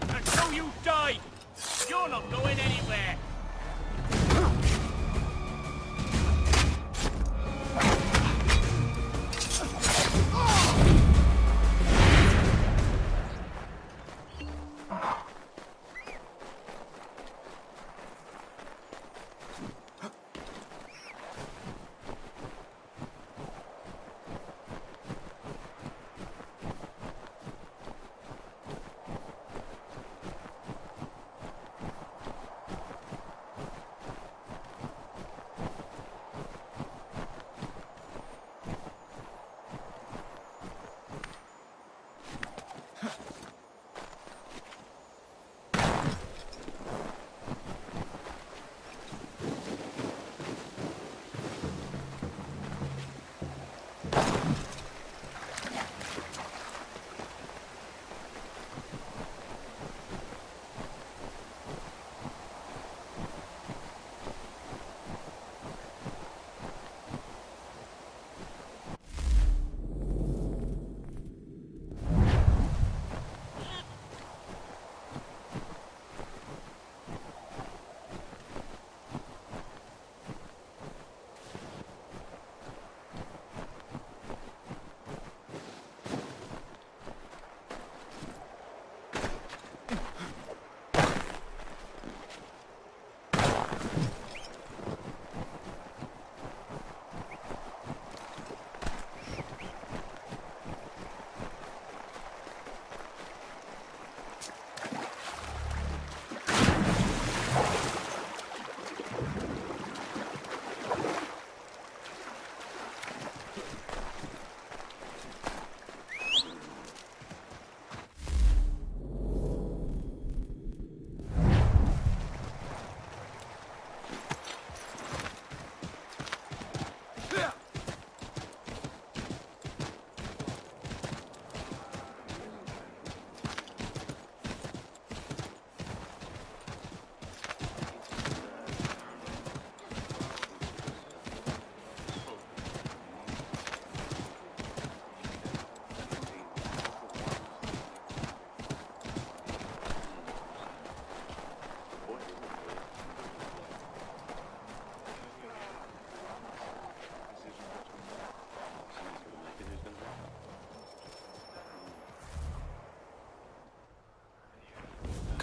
Until you die, you're not going anywhere.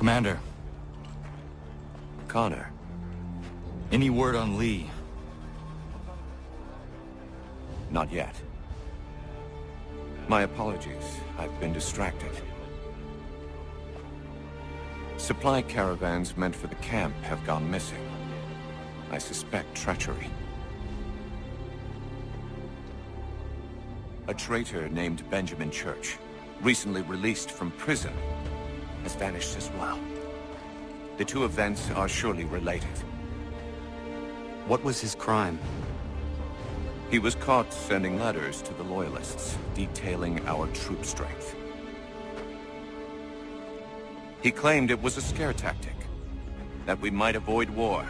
Commander, Connor. any word on Lee? Not yet. My apologies. I've been distracted. Supply caravans meant for the camp have gone missing. I suspect treachery. A traitor named Benjamin Church, recently released from prison, has vanished as well. The two events are surely related. What was his crime? He was caught sending letters to the Loyalists, detailing our troop strength. He claimed it was a scare tactic, that we might avoid war.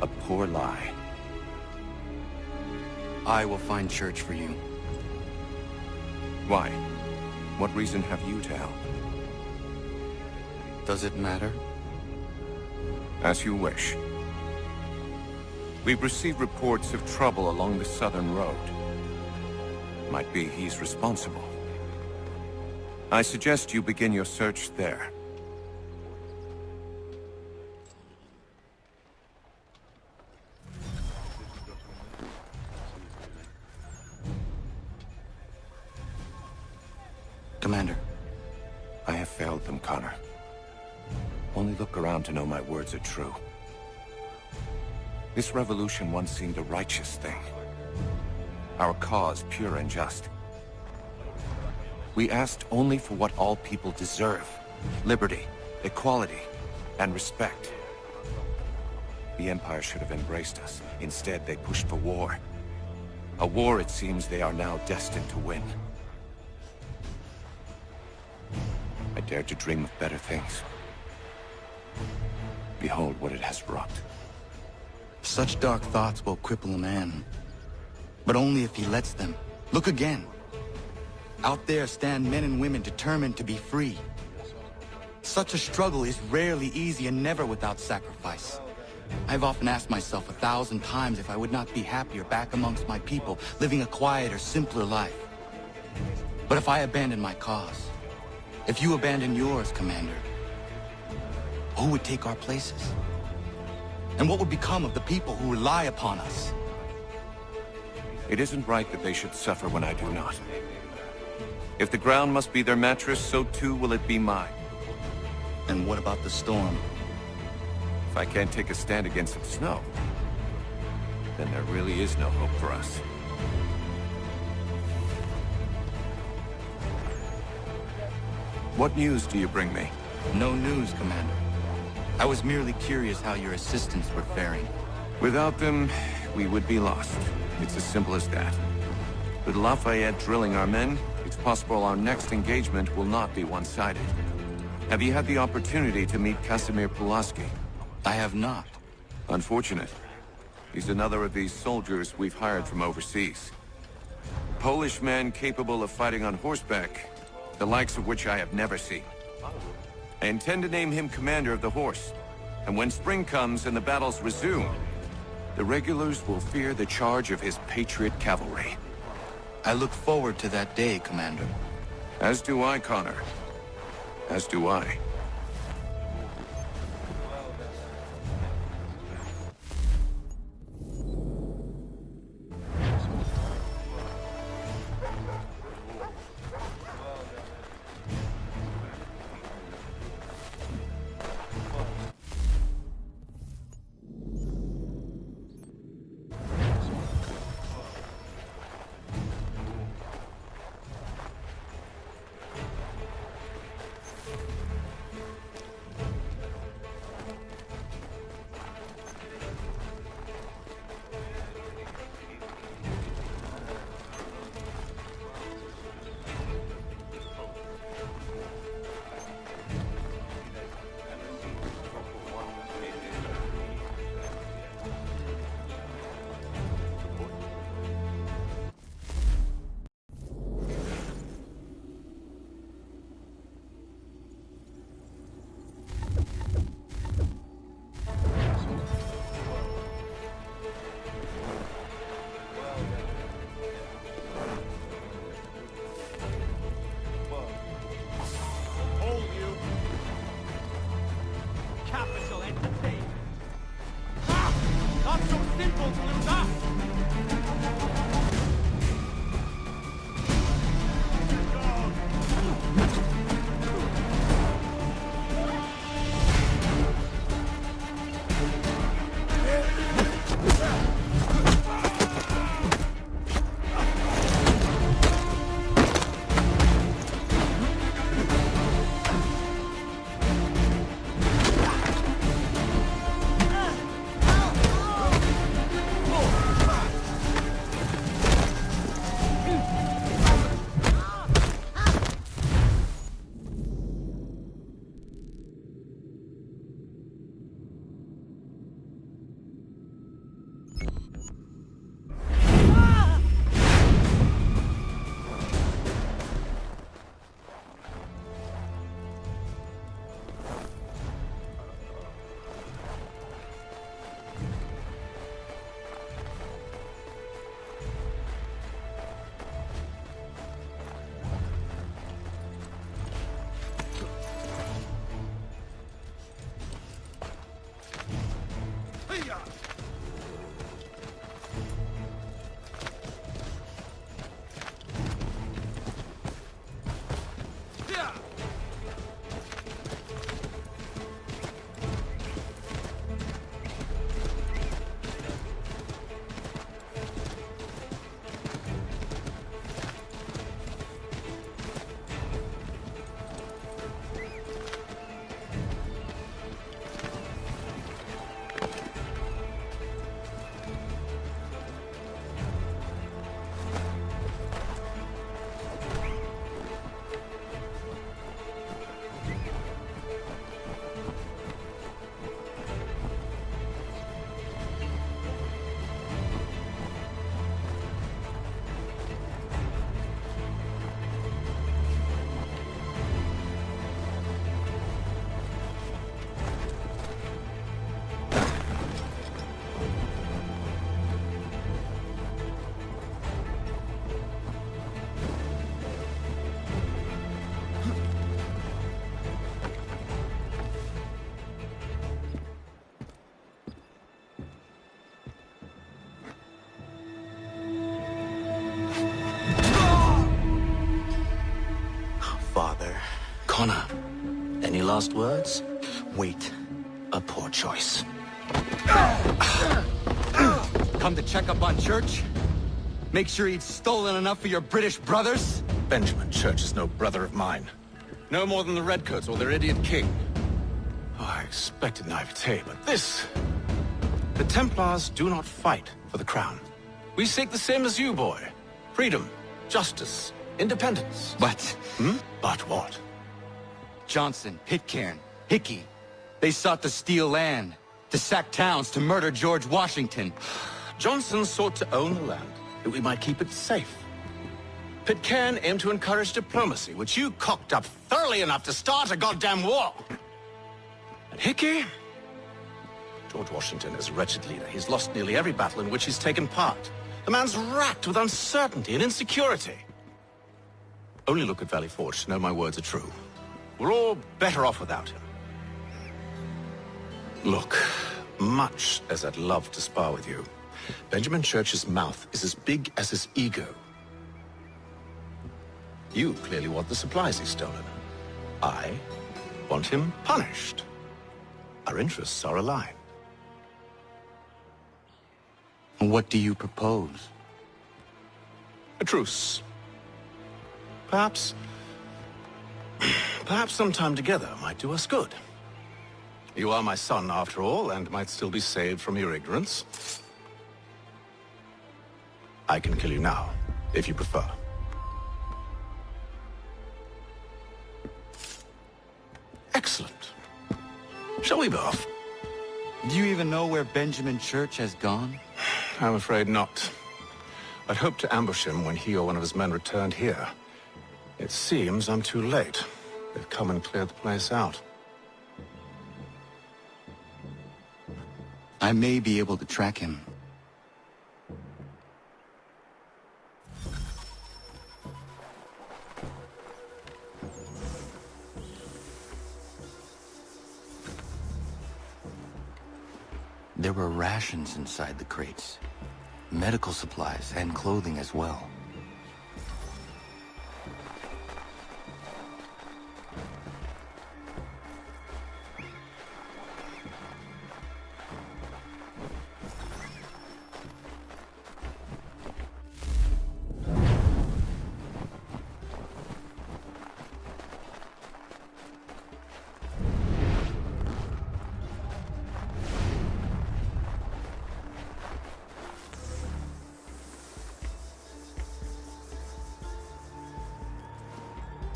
A poor lie. I will find Church for you. Why? What reason have you to help? Does it matter? As you wish. We've received reports of trouble along the southern road. Might be he's responsible. I suggest you begin your search there. Commander. I have failed them, Connor. Only look around to know my words are true. This revolution once seemed a righteous thing. Our cause pure and just. We asked only for what all people deserve. Liberty, equality, and respect. The Empire should have embraced us. Instead, they pushed for war. A war it seems they are now destined to win. I dared to dream of better things. Behold what it has wrought. Such dark thoughts will cripple a man. But only if he lets them. Look again. Out there stand men and women determined to be free. Such a struggle is rarely easy and never without sacrifice. I've often asked myself 1,000 times if I would not be happier back amongst my people, living a quieter, simpler life. But if I abandon my cause, if you abandon yours, Commander, who would take our places? And what would become of the people who rely upon us? It isn't right that they should suffer when I do not. If the ground must be their mattress, so too will it be mine. And what about the storm? If I can't take a stand against the snow, then there really is no hope for us. What news do you bring me? No news, Commander. I was merely curious how your assistants were faring. Without them, we would be lost. It's as simple as that. With Lafayette drilling our men, it's possible our next engagement will not be one-sided. Have you had the opportunity to meet Casimir Pulaski? I have not. Unfortunate. He's another of these soldiers we've hired from overseas. A Polish man capable of fighting on horseback, the likes of which I have never seen. I intend to name him commander of the horse, and when spring comes and the battles resume, the regulars will fear the charge of his patriot cavalry. I look forward to that day, Commander. As do I, Connor. As do I. Any last words? Wait. A poor choice. Come to check up on Church? Make sure he'd stolen enough for your British brothers? Benjamin Church is no brother of mine. No more than the Redcoats or their idiot king. Oh, I expected naivete, but this... The Templars do not fight for the crown. We seek the same as you, boy. Freedom, justice, independence. But... But what? Johnson, Pitcairn, Hickey, they sought to steal land, to sack towns, to murder George Washington. Johnson sought to own the land, that we might keep it safe. Pitcairn aimed to encourage diplomacy, which you cocked up thoroughly enough to start a goddamn war. And Hickey? George Washington is a wretched leader. He's lost nearly every battle in which he's taken part. The man's racked with uncertainty and insecurity. Only look at Valley Forge to know my words are true. We're all better off without him. Look, much as I'd love to spar with you, Benjamin Church's mouth is as big as his ego. You clearly want the supplies he's stolen. I want him punished. Our interests are aligned. What do you propose? A truce. Perhaps some time together might do us good. You are my son, after all, and might still be saved from your ignorance. I can kill you now, if you prefer. Excellent. Shall we be off? Do you even know where Benjamin Church has gone? I'm afraid not. I'd hoped to ambush him when he or one of his men returned here. It seems I'm too late. They've come and cleared the place out. I may be able to track him. There were rations inside the crates. Medical supplies and clothing as well.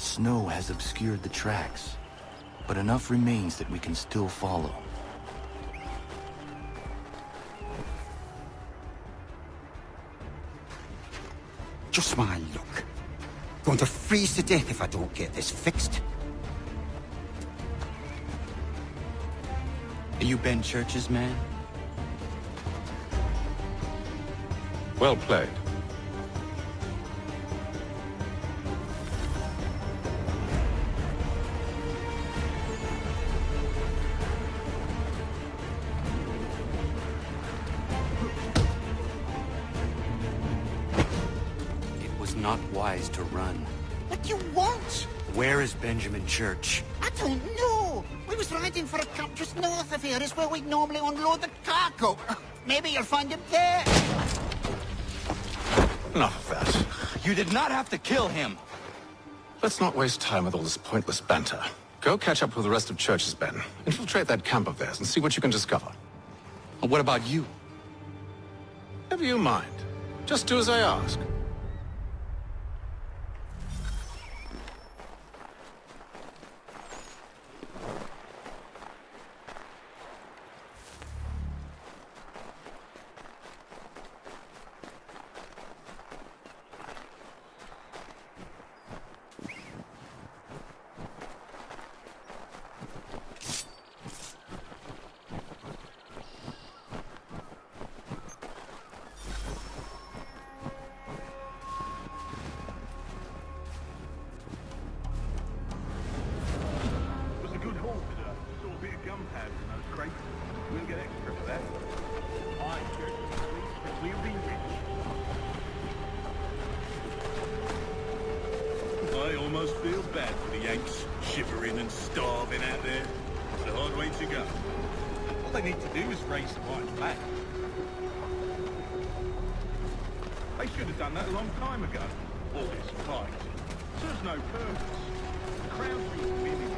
Snow has obscured the tracks, but enough remains that we can still follow. Just my luck. Going to freeze to death if I don't get this fixed. Are you Ben Church's man? Well played. Not wise to run. What do you want? Where is Benjamin Church? I don't know. We was riding for a camp just north of here. Is where we'd normally unload the cargo. Maybe you'll find him there. Enough of that. You did not have to kill him. Let's not waste time with all this pointless banter. Go catch up with the rest of Church's men. Infiltrate that camp of theirs and see what you can discover. And what about you? Never you mind. Just do as I ask. shivering and starving out there. It's a hard way to go. All they need to do is raise the right flag. They should have done that a long time ago. All this fight serves no purpose. The crowd's just winning here.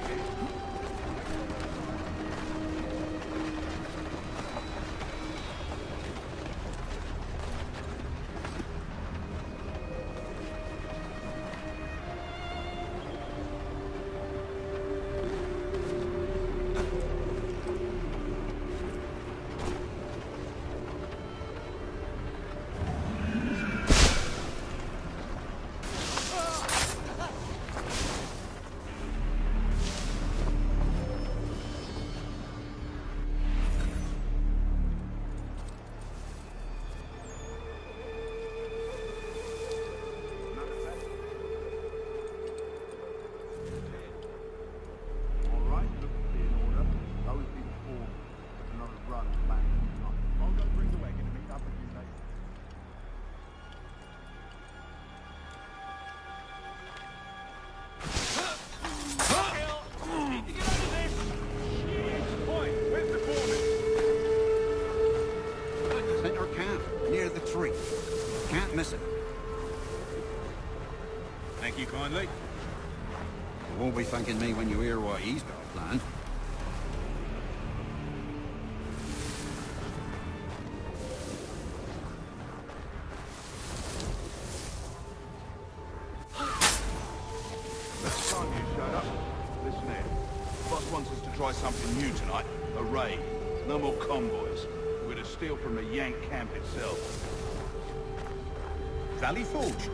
Center camp, near the tree. Can't miss it. Thank you kindly. You won't be thanking me when you hear what he's got planned. Next time you showed up. Listen here. Boss wants us to try something new tonight. A raid. No more convoys. We're to steal from the Yank camp itself. Valley Forge.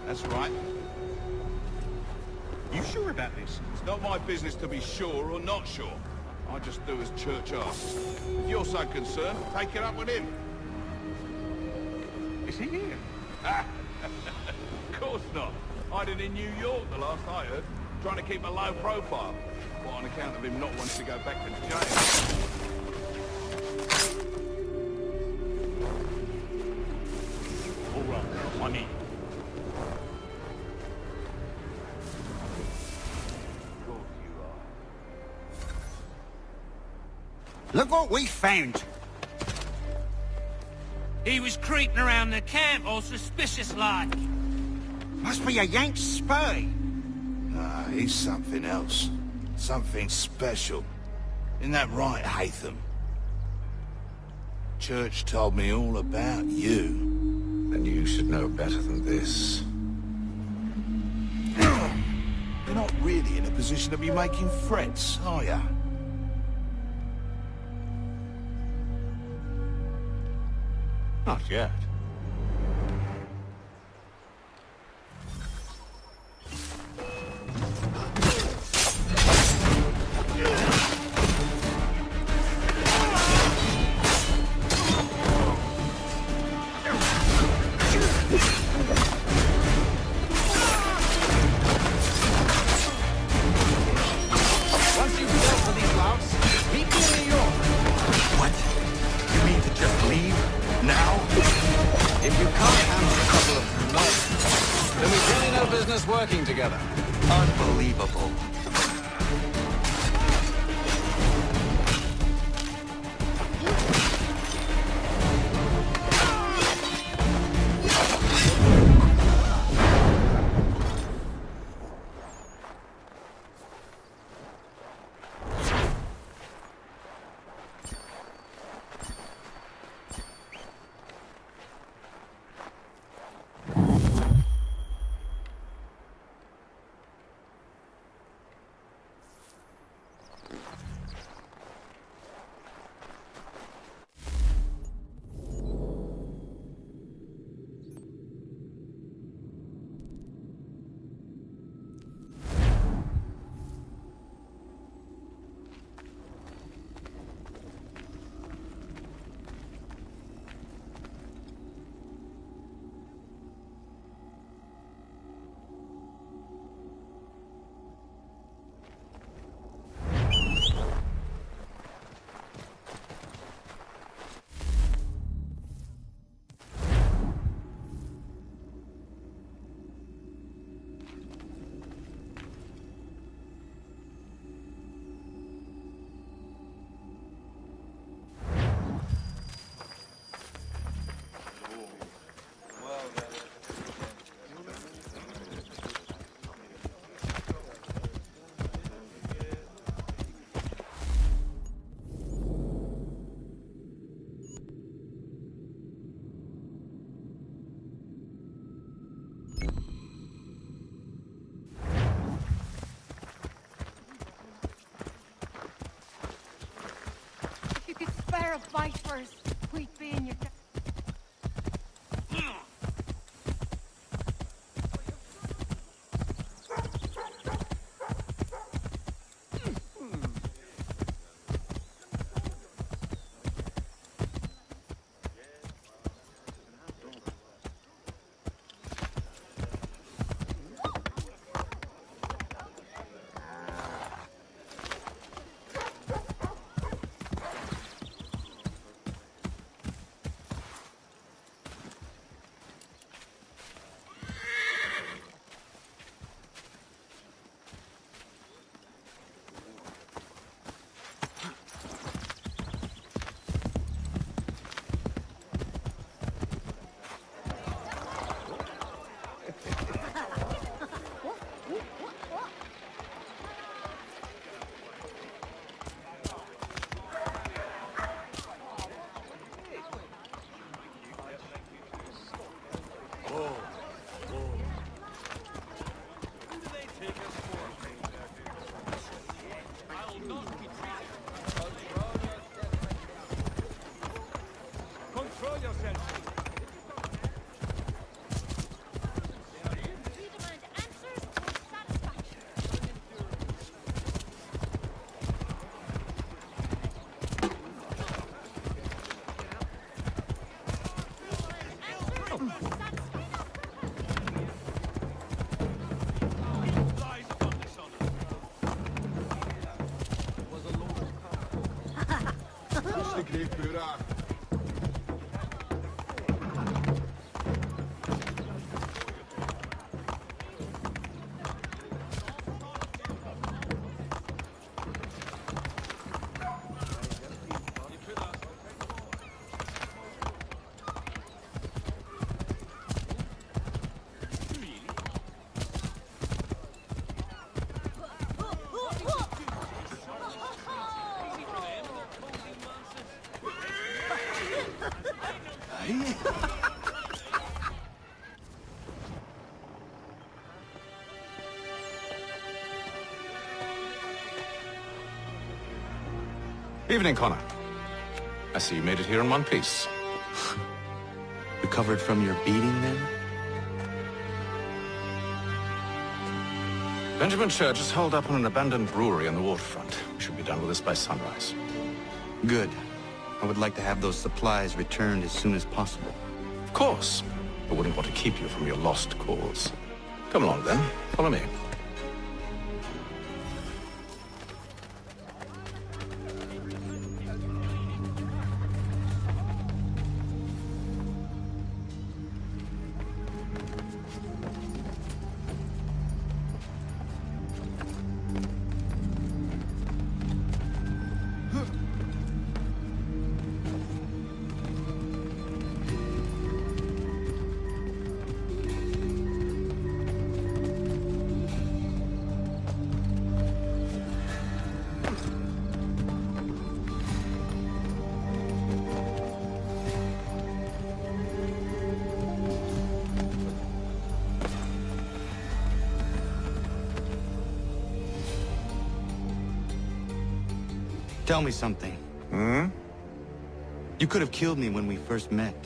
That's right. You sure about this? It's not my business to be sure or not sure. I just do as Church asks. If you're so concerned, take it up with him. Is he here? Of course not. Hiding in New York, the last I heard. Trying to keep a low profile. Well, on account of him not wanting to go back to jail. All right, I'm in. Of course you are. Look what we found! He was creeping around the camp all suspicious like. Must be a Yank spy. Nah, he's something else. Something special. Isn't that right, Haytham? Church told me all about you. Then you should know better than this. You're not really in a position to be making threats, are ya? Not yet. Once you've dealt with these louts, meet me in New York. What? You mean to just leave? Now? If you can't handle a couple of nuts, then we've really no business working together. Unbelievable. pair of vipers. We'd be in your... Control yourself. We demand answers or satisfaction. Evening, Connor. I see you made it here in one piece. Recovered from your beating, then? Benjamin Church is holed up on an abandoned brewery on the waterfront. We should be done with this by sunrise. Good. I would like to have those supplies returned as soon as possible. Of course. I wouldn't want to keep you from your lost cause. Come along, then. Follow me. Tell me something. Hmm? You could have killed me when we first met.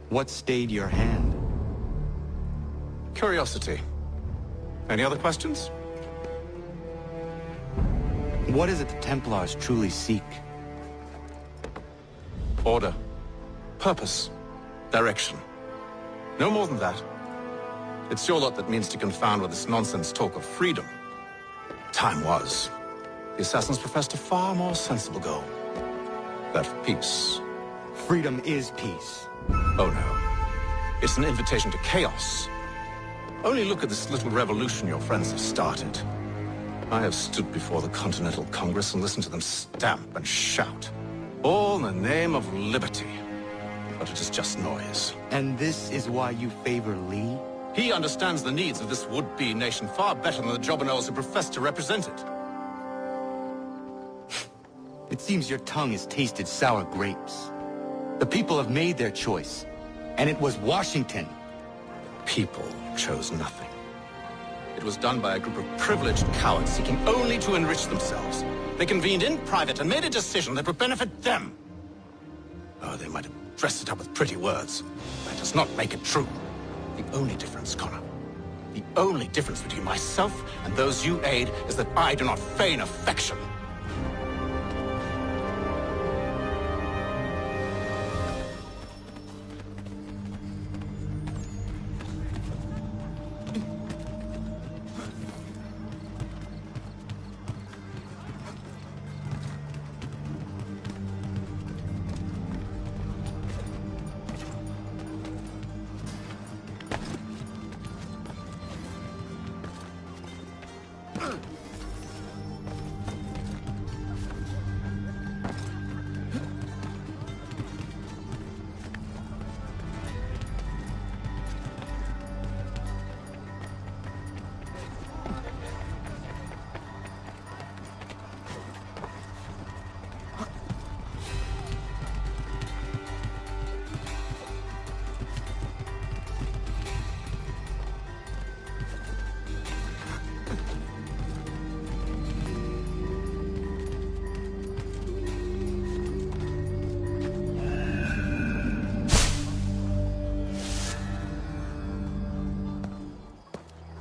What stayed your hand? Curiosity. Any other questions? What is it the Templars truly seek? Order. Purpose. Direction. No more than that. It's your lot that means to confound with this nonsense talk of freedom. Time was. The assassins professed a far more sensible goal. That of peace. Freedom is peace. Oh no. It's an invitation to chaos. Only look at this little revolution your friends have started. I have stood before the Continental Congress and listened to them stamp and shout. All in the name of liberty. But it is just noise. And this is why you favor Lee? He understands the needs of this would-be nation far better than the jobberknolls who profess to represent it. It seems your tongue has tasted sour grapes. The people have made their choice, and it was Washington. People chose nothing. It was done by a group of privileged cowards seeking only to enrich themselves. They convened in private and made a decision that would benefit them. Oh, they might have dressed it up with pretty words. That does not make it true. The only difference, Connor, the only difference between myself and those you aid is that I do not feign affection.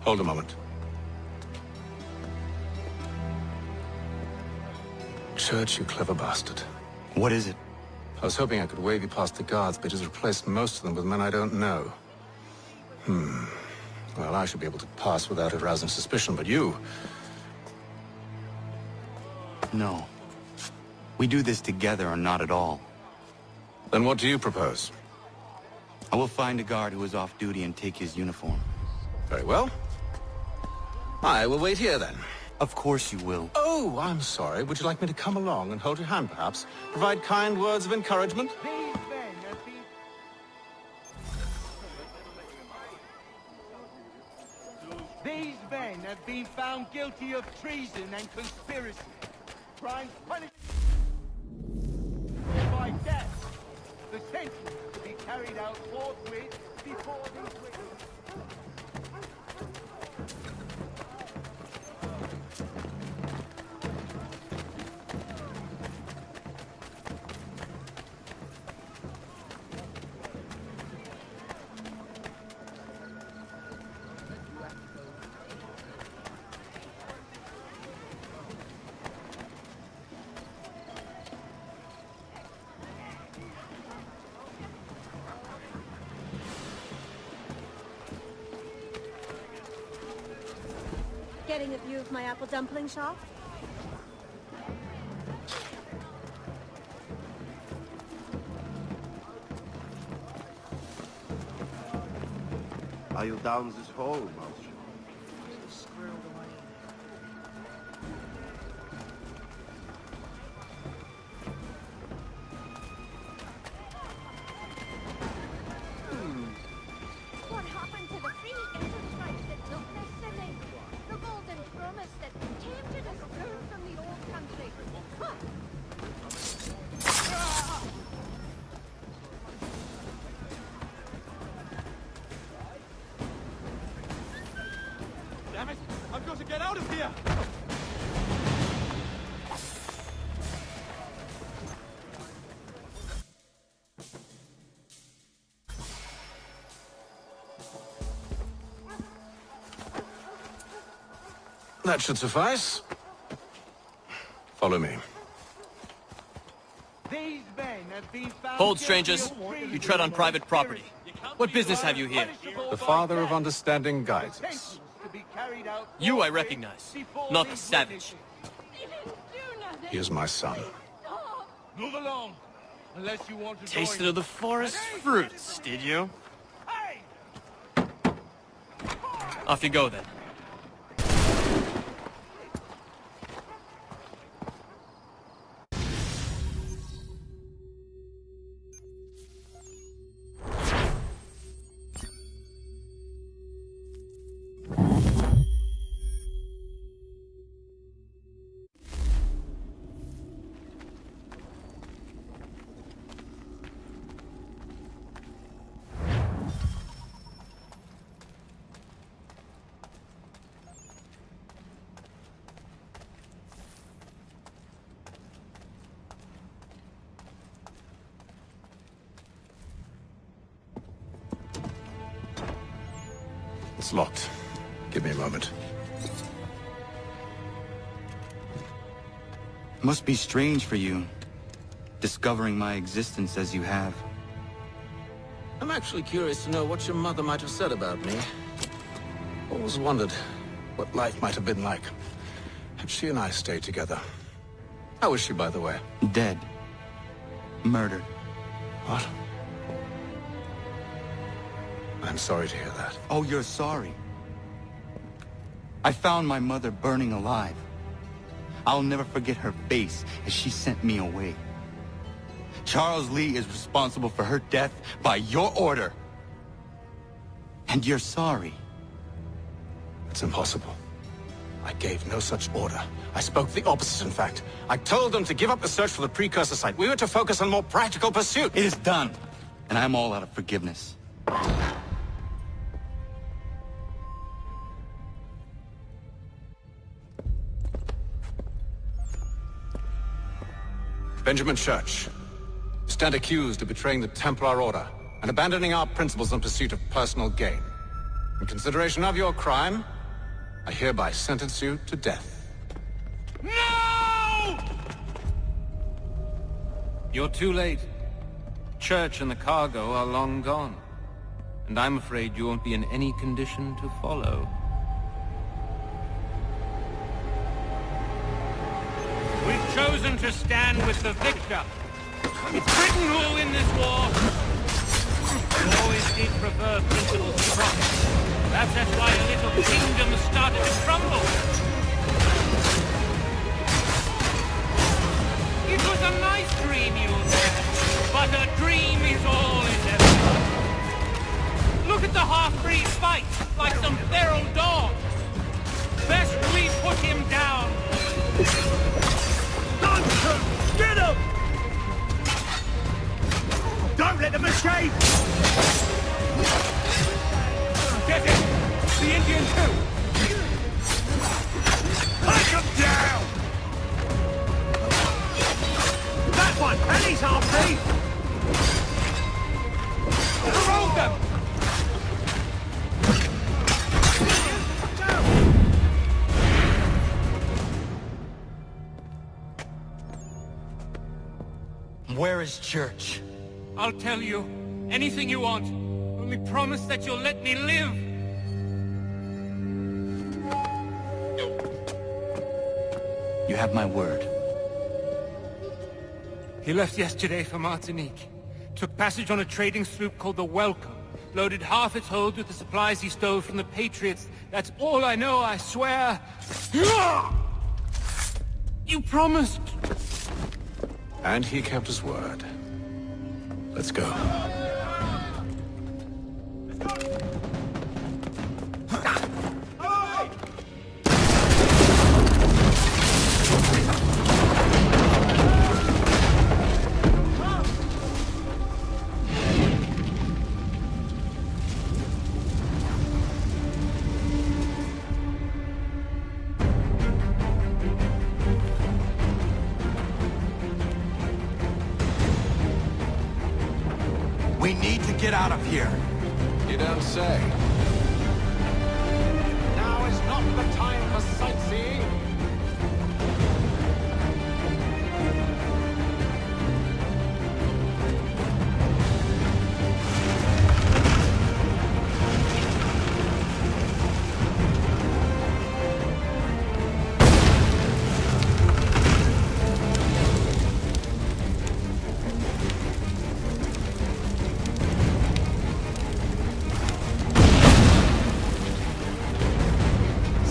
Hold a moment. Church, you clever bastard. What is it? I was hoping I could wave you past the guards, but he's replaced most of them with men I don't know. Well, I should be able to pass without arousing suspicion, but you... No. We do this together or not at all. Then what do you propose? I will find a guard who is off duty and take his uniform. Very well. I will wait here, then. Of course you will. Oh, I'm sorry. Would you like me to come along and hold your hand, perhaps? Provide kind words of encouragement? These men have been found guilty of treason and conspiracy. Crimes punished by death. The sentence to be carried out forthwith before these witnesses. Getting a view of my apple dumpling shop? Are you down this hole, Mouse? What happened to the free interstripes that look necessary? The golden promise that tempted us through from the old country. Huh. Damn it! I've got to get out of here! That should suffice. Follow me. These men have been found Hold, guilty strangers. of treason You tread on and private property. conspiracy. What business have you here? The Father of Understanding guides us. Sentence to be carried out You I forthwith recognize, before not the these savage. He didn't do nothing. He is my son. Stop. Move along, unless you want to Tasted join of the forest fruits, did you? Hey! Off you go then. It's locked. Give me a moment. Must be strange for you, discovering my existence as you have. I'm actually curious to know what your mother might have said about me. Always wondered what life might have been like had she and I stayed together. How is she, by the way? Dead. Murdered. What? I'm sorry to hear that. Oh, you're sorry. I found my mother burning alive. I'll never forget her face as she sent me away. Charles Lee is responsible for her death by your order. And you're sorry. It's impossible. I gave no such order. I spoke the opposite, in fact. I told them to give up the search for the precursor site. We were to focus on more practical pursuit. It is done, and I'm all out of forgiveness. Benjamin Church, you stand accused of betraying the Templar Order and abandoning our principles in pursuit of personal gain. In consideration of your crime, I hereby sentence you to death. No! You're too late. Church and the cargo are long gone. And I'm afraid you won't be in any condition to follow. We've chosen to stand with the victor. It's Britain who will win this war. We always did prefer principles to profit. Perhaps that's why a little kingdom started to crumble. It was a nice dream you had, but a dream is all it ever was. Look at the half-breed fight, like some feral dog. Best we put him down. Get him! Don't let them escape! Get him! The Indian too! Take him down! That one! And he's half-breed! Roll them! Where is Church? I'll tell you. Anything you want. Only promise that you'll let me live. You have my word. He left yesterday for Martinique. Took passage on a trading sloop called the Welcome. Loaded half its hold with the supplies he stole from the Patriots. That's all I know, I swear. You promised. And he kept his word. Let's go. We need to get out of here. You don't say. Now is not the time for sightseeing.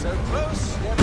So close, yet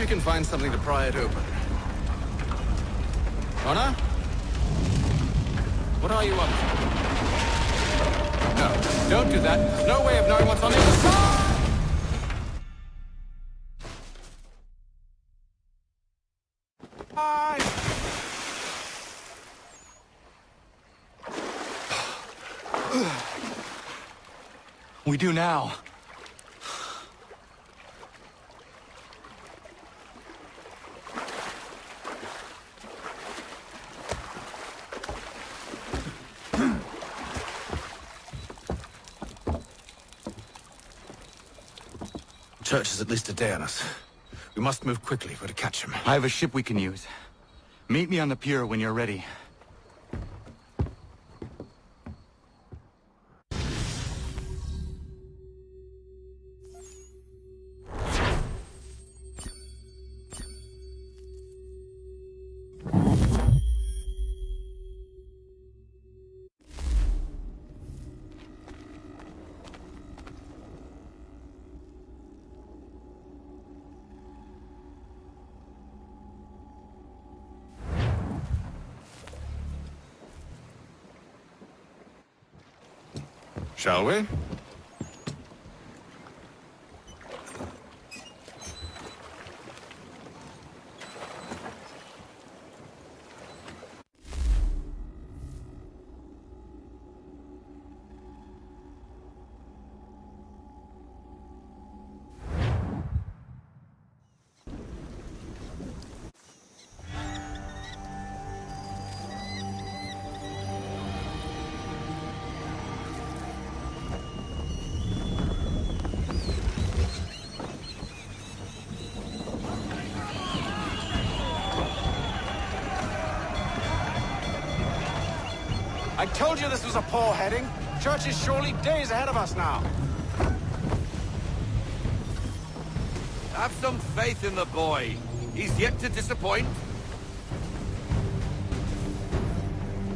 we can find something to pry it open. Connor? What are you up to? No, don't do that. There's no way of knowing what's on the other side! We do now. Church is at least a day on us. We must move quickly if we're to catch him. I have a ship we can use. Meet me on the pier when you're ready. Shall we? I told you this was a poor heading. Church is surely days ahead of us now. Have some faith in the boy. He's yet to disappoint.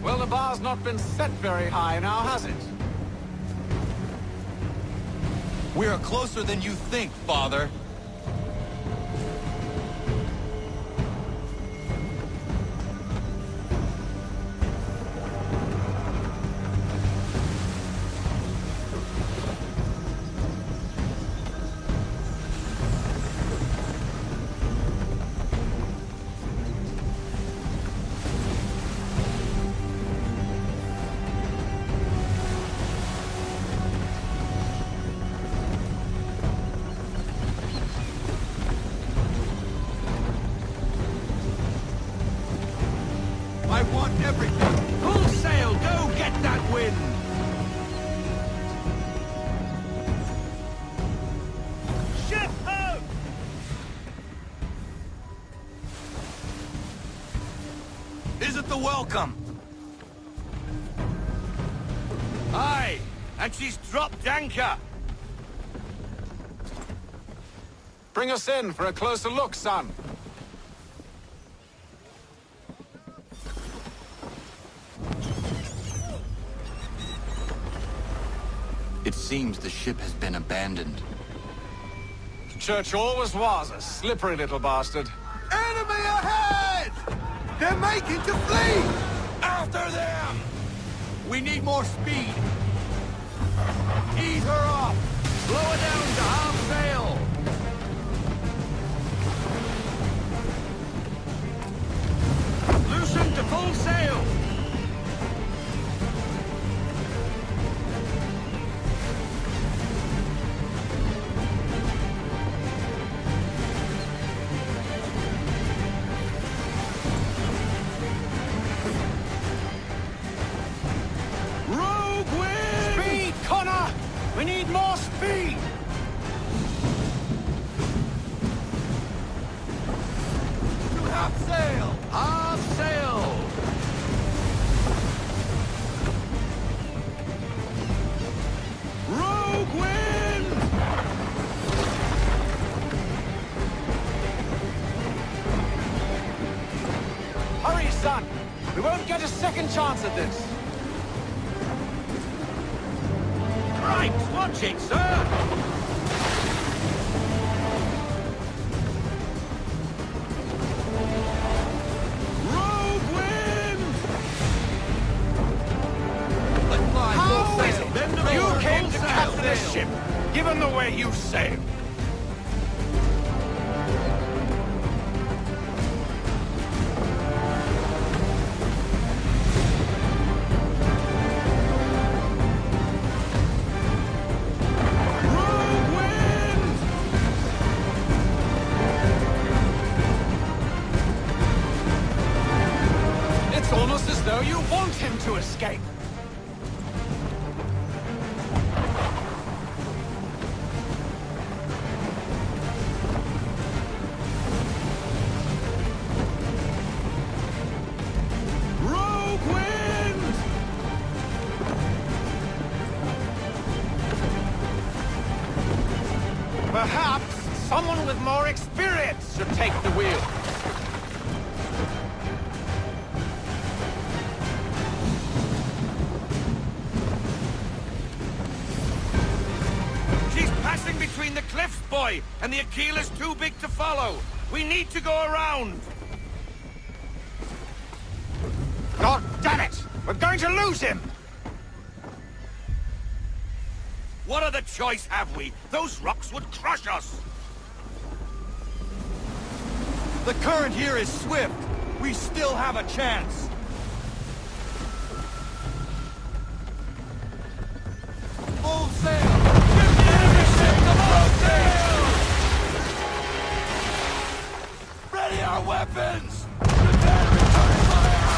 Well, the bar's not been set very high now, has it? We are closer than you think, Father. I want everything. Full sail, go get that wind. Ship ho! Is it the welcome? Aye, and she's dropped anchor. Bring us in for a closer look, son. It seems the ship has been abandoned. Church always was a slippery little bastard. Enemy ahead! They're making to flee! After them! We need more speed. Ease her off. Slow her down to half sail. Loosen to full sail. Rogue wind! Speed, Connor! We need more speed! Half sail! Half sail! Rogue wind! Hurry, son! We won't get a second chance at this! Right, watch it, sir! given the way you sail. It's almost as though you want him to escape. Rogue wind! Perhaps someone with more experience should take the wheel. Between the cliffs, boy, and the Aquila's too big to follow. We need to go around. God damn it! We're going to lose him! What other choice have we? Those rocks would crush us. The current here is swift. We still have a chance. Full sail! Ready our weapons! Prepare to return fire!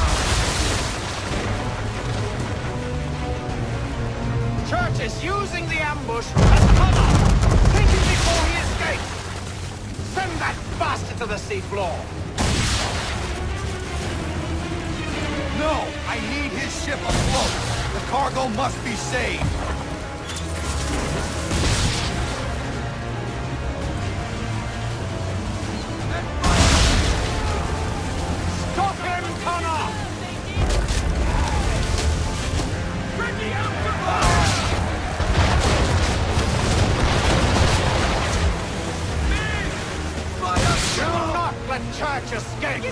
Church is using the ambush as cover! Take him before he escapes! Send that bastard to the seafloor! No! I need his ship afloat! The cargo must be saved! Stop him, Connor! Ready out to fire! Do not let Church escape!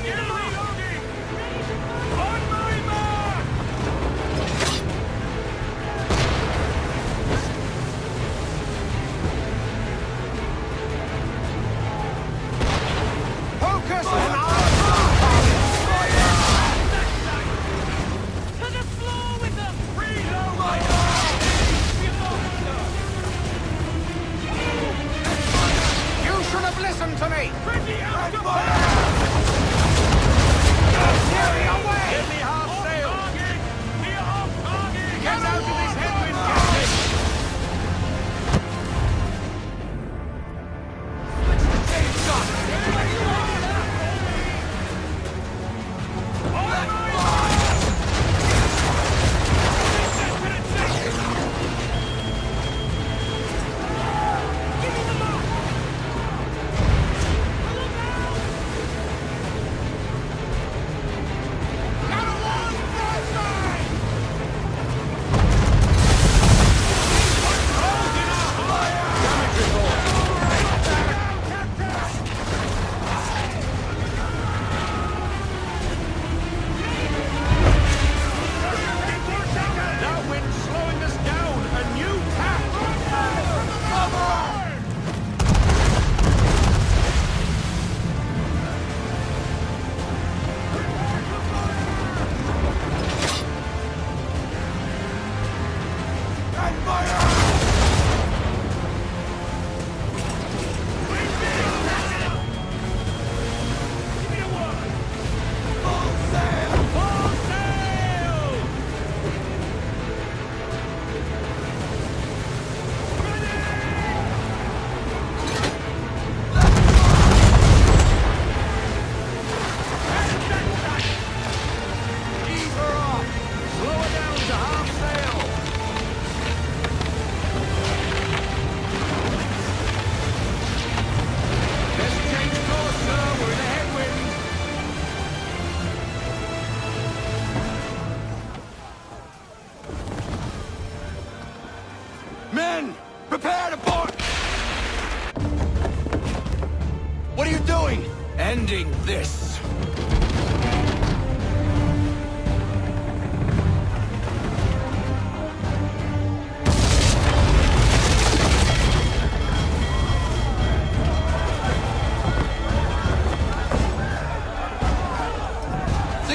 On my mark! Focus on our To the floor with them! You should have listened to me! Ready out to Steer away!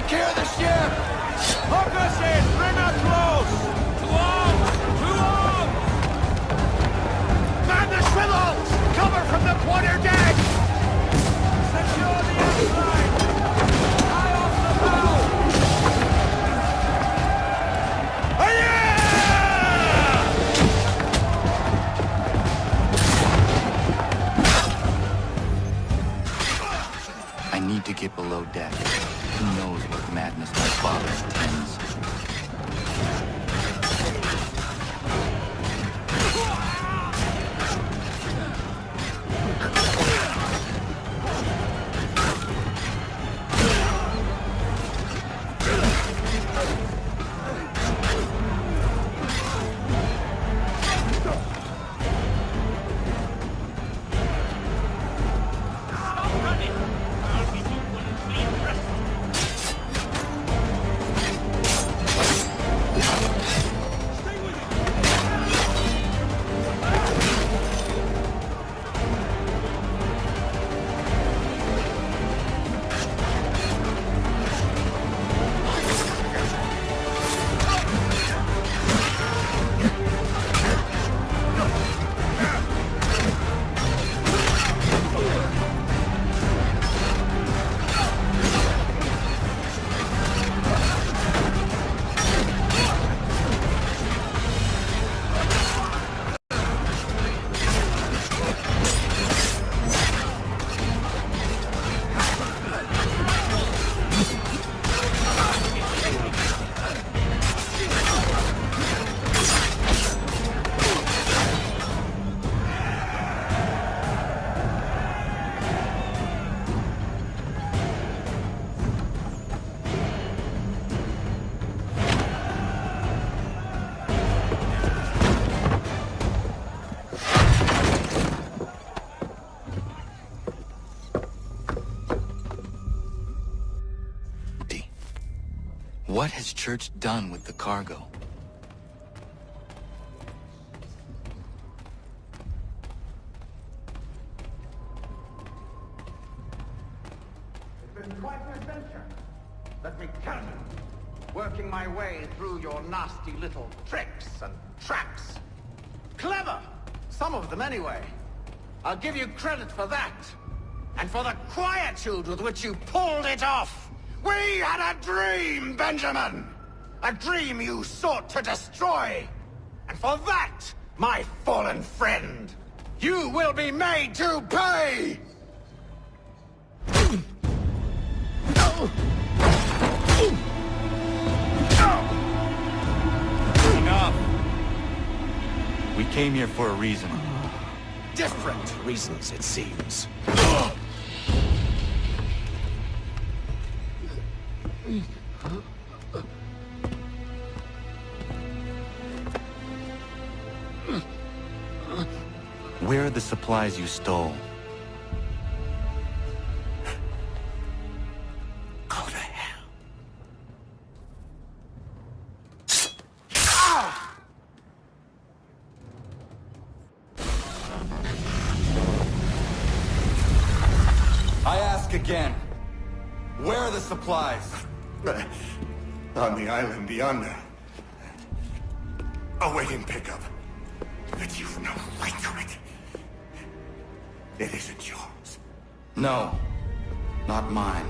Secure the ship! Hook us in! Bring her close! To arms! To arms! Man the swivels! Cover from the quarterdeck! Secure the outside! High off the bow! I need to get below deck. Who knows what madness my father intends? What has Church done with the cargo? It's been quite an adventure. Let me tell you. Working my way through your nasty little tricks and traps. Clever! Some of them anyway. I'll give you credit for that. And for the quietude with which you pulled it off. We had a dream, Benjamin! A dream you sought to destroy! And for that, my fallen friend, you will be made to pay! Enough! We came here for a reason. Different reasons, it seems. Where are the supplies you stole? Go to hell. I ask again. Where are the supplies? On the island yonder. Awaiting pickup. But you've no right to it. It isn't yours. No, not mine.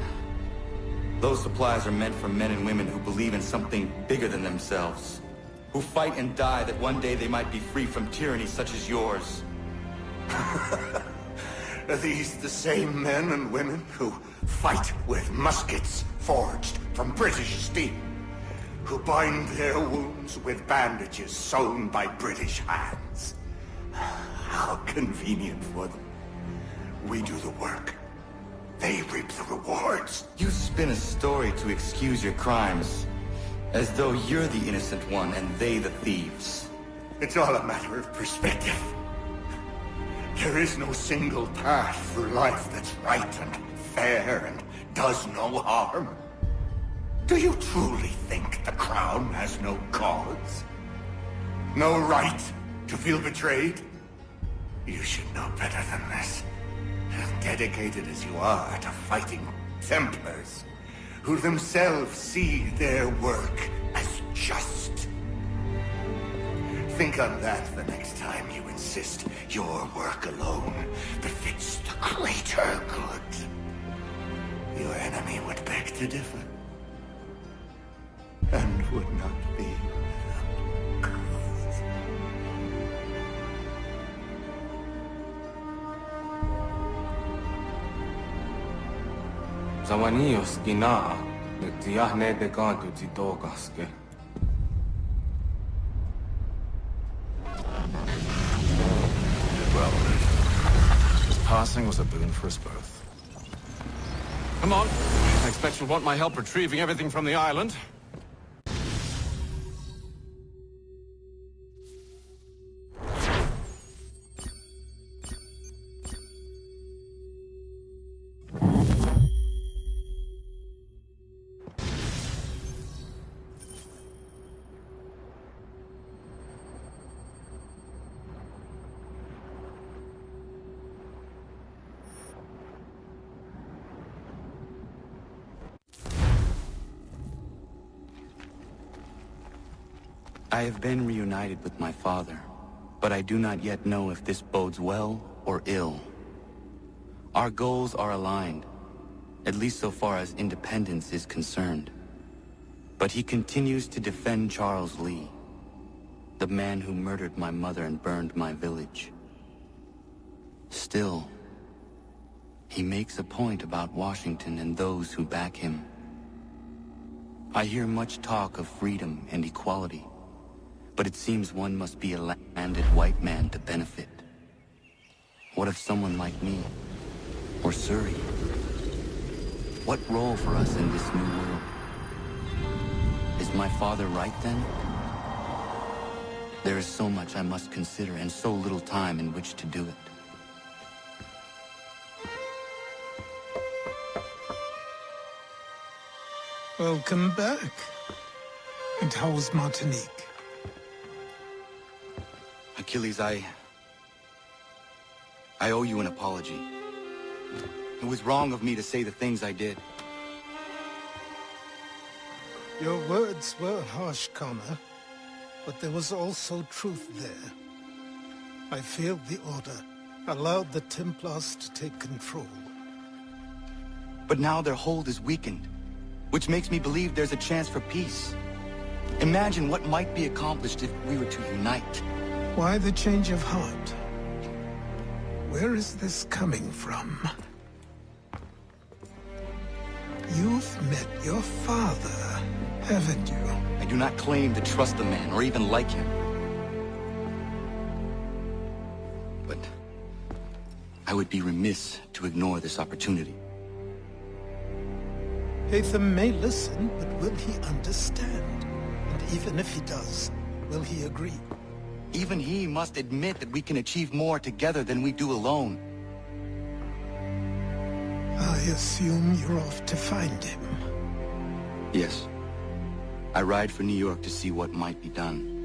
Those supplies are meant for men and women who believe in something bigger than themselves. Who fight and die that one day they might be free from tyranny such as yours. Are these the same men and women who fight with muskets forged from British steel? Who bind their wounds with bandages sewn by British hands? How convenient for them. We do the work. They reap the rewards. You spin a story to excuse your crimes, as though you're the innocent one and they the thieves. It's all a matter of perspective. There is no single path through life that's right and fair and does no harm. Do you truly think the Crown has no cause? No right to feel betrayed? You should know better than this. As dedicated as you are to fighting Templars, who themselves see their work as just. Think on that the next time you insist your work alone befits the greater good. Your enemy would beg to differ, and would not be without cause. Zawanios gina, tiahne de gantu titogaske. Well, his passing was a boon for us both. Come on. I expect you'll want my help retrieving everything from the island. I have been reunited with my father, but I do not yet know if this bodes well or ill. Our goals are aligned, at least so far as independence is concerned. But he continues to defend Charles Lee, the man who murdered my mother and burned my village. Still, he makes a point about Washington and those who back him. I hear much talk of freedom and equality, but it seems one must be a landed white man to benefit. What of someone like me? Or Surrey? What role for us in this new world? Is my father right then? There is so much I must consider and so little time in which to do it. Welcome back. And how was Martinique? Achilles, I owe you an apology. It was wrong of me to say the things I did. Your words were harsh, Connor, but there was also truth there. I failed the Order, allowed the Templars to take control. But now their hold is weakened, which makes me believe there's a chance for peace. Imagine what might be accomplished if we were to unite. Why the change of heart? Where is this coming from? You've met your father, haven't you? I do not claim to trust the man, or even like him. But I would be remiss to ignore this opportunity. Hatham may listen, but will he understand? And even if he does, will he agree? Even he must admit that we can achieve more together than we do alone. I assume you're off to find him. Yes. I ride for New York to see what might be done.